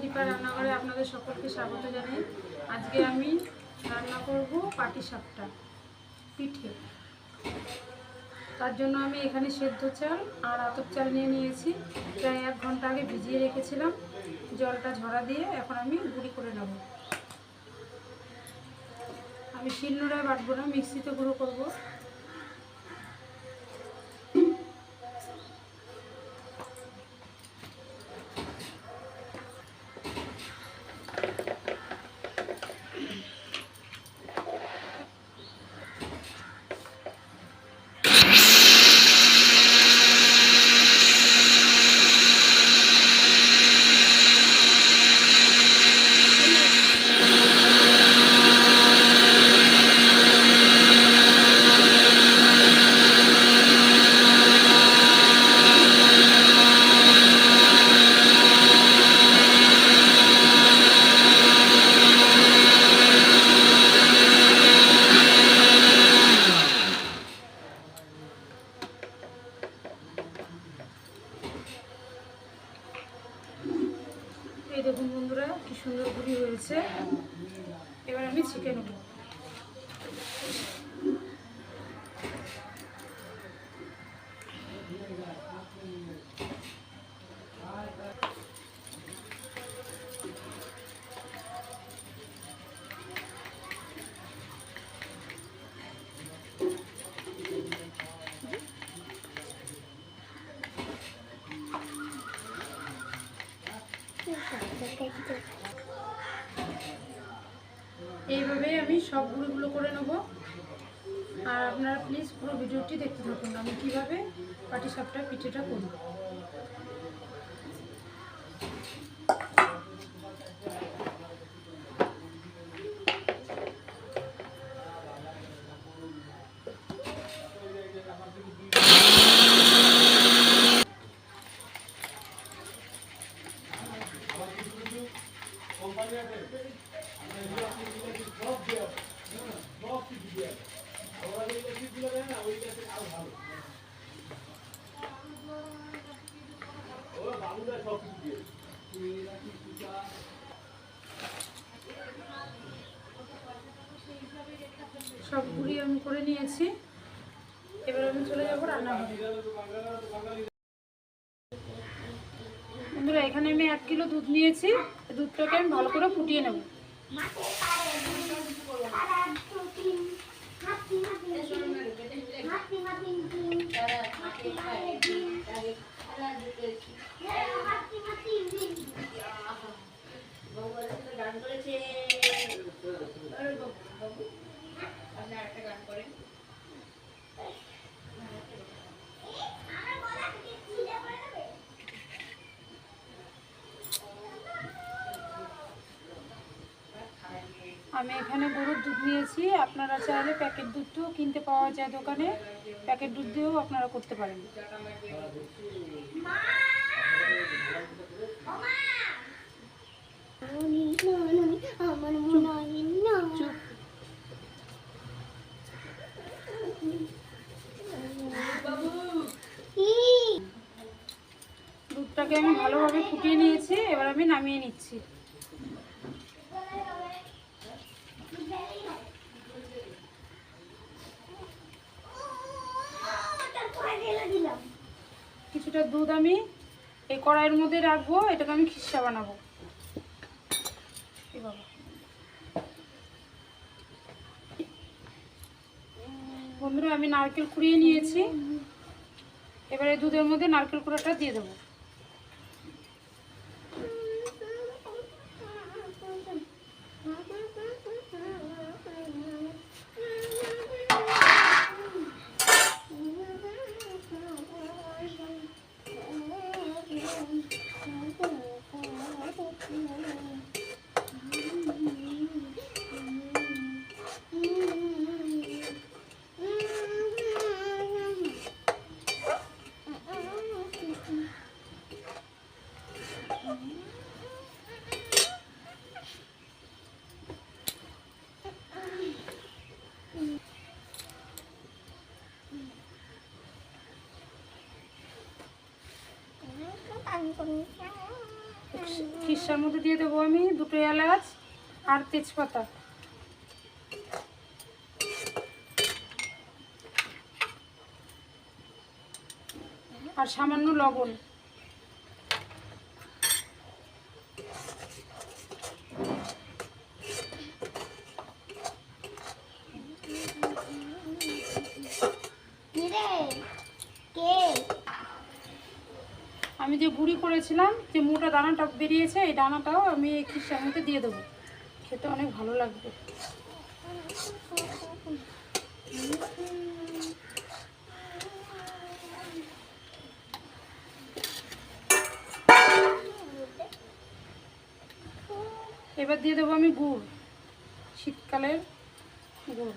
দীপা রান্নাঘরে আপনাদের সকলকে স্বাগত জানাই। আজকে আমি রান্না করব পাটিসাপটা পিঠে। তার জন্য আমি এখানে সেদ্ধ চাল আর আতপ চাল নিয়ে নিয়েছি। প্রায় 1 ঘন্টা আগে ভিজিয়ে রেখেছিলাম, জলটা ঝরা দিয়ে এখন আমি গুঁড়ি করে নেব। আমি শিলনোড়ায় বাটবো না, মিক্সিতে গুঁড়ো করব। এই দেখুন বন্ধুরা, কি সুন্দর গুঁড়ি হয়েছে। এবার আমি ছেঁকে নেব। এইভাবে আমি সব গুঁড়িগুলো করে নেব। আর আপনারা প্লিজ পুরো ভিডিওটি দেখতে থাকুন আমি কীভাবে পাটিসাপটা পিঠেটা করি। সব গুঁড়ি আমি করে নিয়েছি। এবার আমি চলে যাব রান্নাঘরে। বন্ধুরা, এখানে আমি 1 কিলো দুধ নিয়েছি। দুধটাকে আমি ভালো করে ফুটিয়ে নেব। আমি এখানে গরুর দুধ নিয়েছি। আপনারা চাইলে প্যাকেট দুধও কিনতে পাওয়া যায় দোকানে, প্যাকেট দুধ দিয়েও আপনারা করতে পারেন। দুধটাকে আমি ভালোভাবে ফুটিয়ে নিয়েছি। এবার আমি নামিয়ে নিচ্ছি। কিছুটা দুধ আমি এই কড়াইয়ের মধ্যে রাখবো। এটাকে আমি খিসা বানাবো। বন্ধুরা, আমি নারকেল কুড়িয়ে নিয়েছি। এবারে দুধের মধ্যে নারকেল কুড়াটা দিয়ে দেবো। খিরসার মধ্যে দিয়ে দেবো আমি 2টো এলাচ আর তেজপাতা। আর সামান্য লবণ। আমি যে গুঁড়ি করেছিলাম, যে মোটা দানাটা বেরিয়েছে, এই দানাটাও আমি এই খিরসার মধ্যে দিয়ে দেবো। খেতে অনেক ভালো লাগবে। এবার দিয়ে দেবো আমি গুড়, শীতকালের গুড়।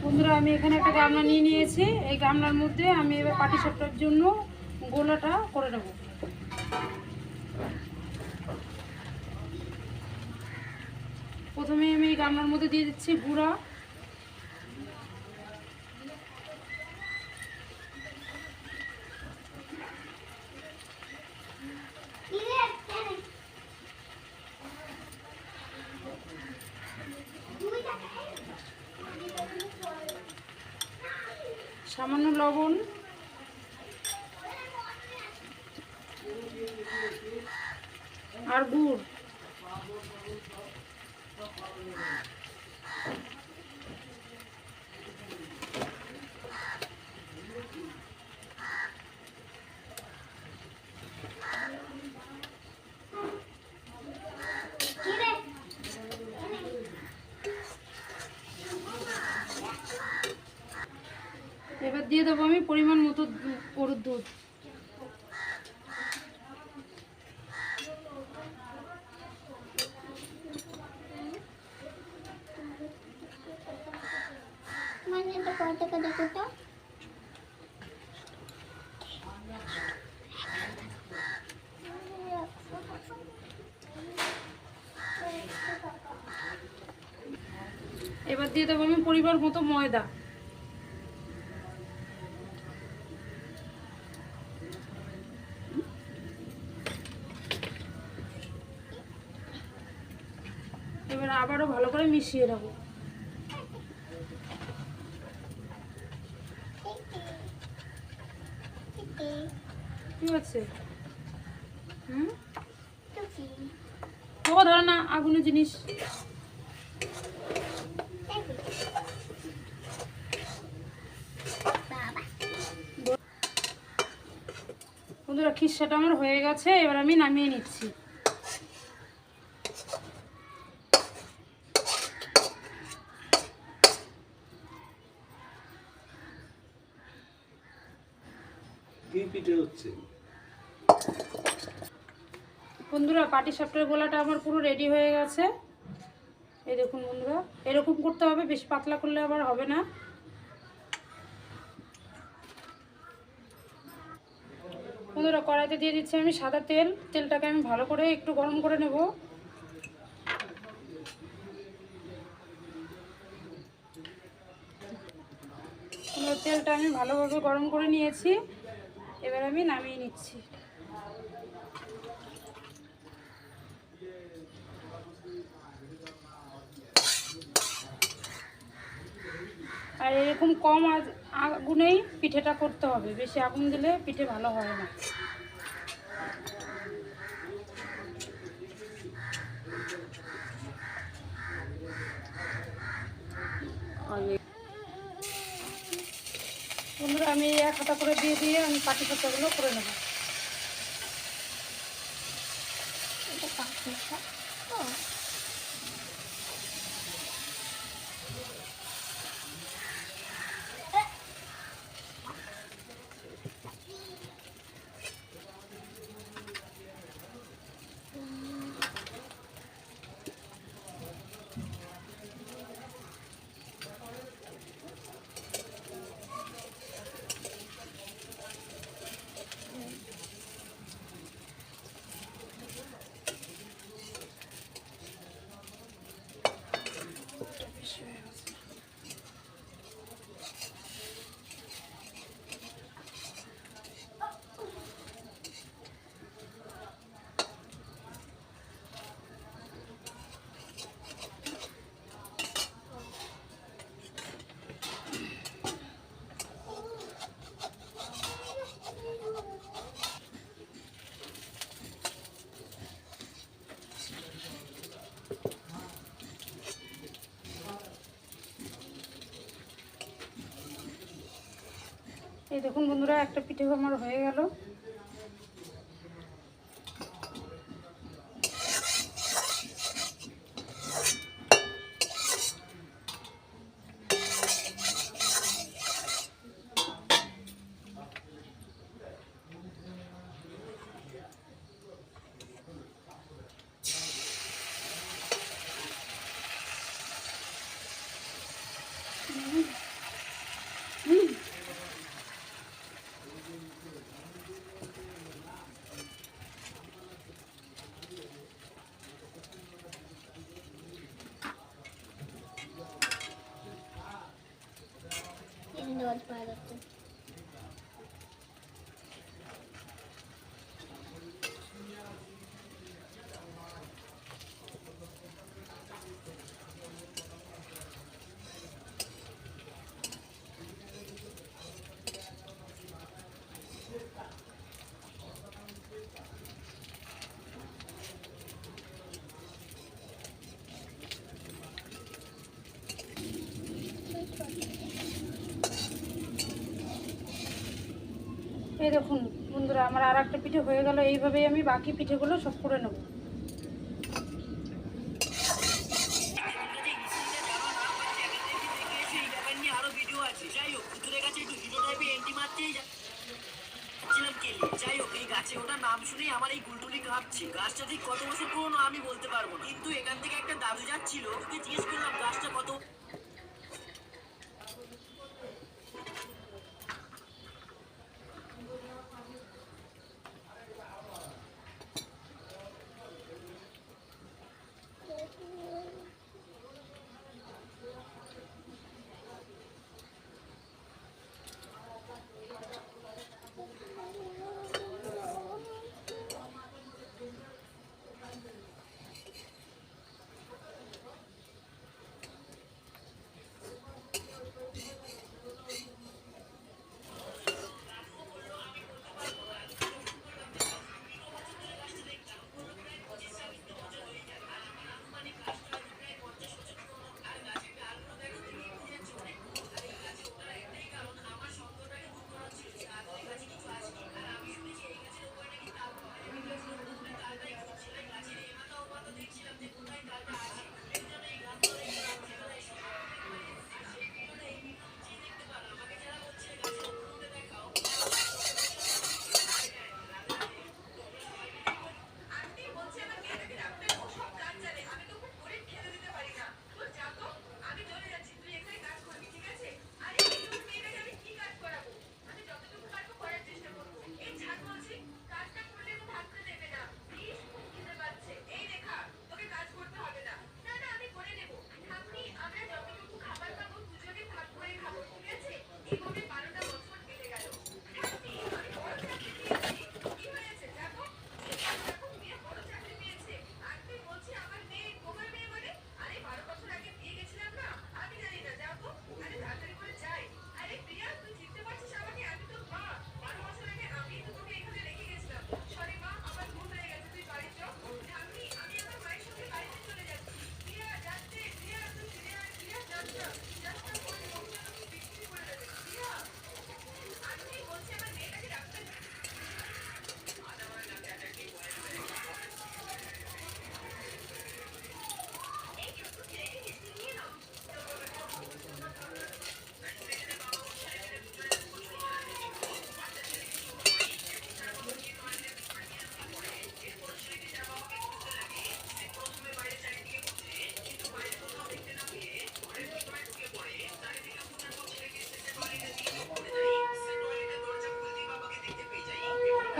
বন্ধুরা, আমি এখানে একটা গামলা নিয়ে নিয়েছি। এই গামলার মধ্যে আমি এবার পাটিসাপটার জন্য গোলাটা করে নেব। প্রথমে আমি এই গামলার মধ্যে দিয়ে দিচ্ছি গুঁড়া। সামান্য লবণ, আর গুড়। এবার দিয়ে দেবো আমি পরিমাণ মতো গরুর দুধ। এবার দিয়ে দেবো আমি পরিমাণ মতো ময়দা। এবার আবারও ভালো করে মিশিয়ে নেব। ঠিক আছে? বাবা ধরে না, আগুনের জিনিস। বন্ধুরা, খিরসাটা আমার হয়ে গেছে। এবার আমি নামিয়ে নিচ্ছি। বন্ধুরা, পাটিসাপটার গোলাটা আমার পুরো রেডি হয়ে গেছে। এই দেখুন বন্ধুরা, এরকম করতে হবে, বেশি পাতলা করলে আবার হবে না। বন্ধুরা, কড়াইতে দিয়ে দিচ্ছি আমি সাদা তেল। তেলটাকে আমি ভালো করে একটু গরম করে নেব। তেলটা আমি ভালোভাবে গরম করে নিয়েছি। এবার আমি নামিয়ে নিচ্ছি। আর এরকম কম আগুনেই পিঠেটা করতে হবে, বেশি আগুন দিলে পিঠে ভালো হয় না। বন্ধুরা আমি এক হাতা করে দিয়ে দিয়ে আমি পাটিসাপটাগুলো করে নেব। এটা পাটিসাপটা তো এই দেখুন বন্ধুরা একটা পিঠে আমার হয়ে গেল। জল পাওয়া যাচ্ছে। এই দেখুন বন্ধুরা আমার আর একটা পিঠে হয়ে গেল। এইভাবেই আমি বাকি পিঠেগুলো সব করে নেব। যাই হোক, এই গাছে ওটার নাম শুনেই আমার এই গুলটুলি কাঁপছে। গাছটা ঠিক কত বছর পুরনো আমি বলতে পারবো না, কিন্তু এখান থেকে একটা দাদু যাচ্ছিল, ওকে জিজ্ঞেস করলাম গাছটা কত।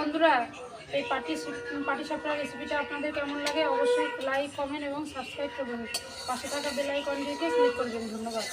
বন্ধুরা, এই পাটিসাপটার রেসিপিটা আপনাদের কেমন লাগে অবশ্যই লাইক, কমেন্ট এবং সাবস্ক্রাইব করবেন। পাশে থাকা বেল আইকনটিকে ক্লিক করবেন। ধন্যবাদ।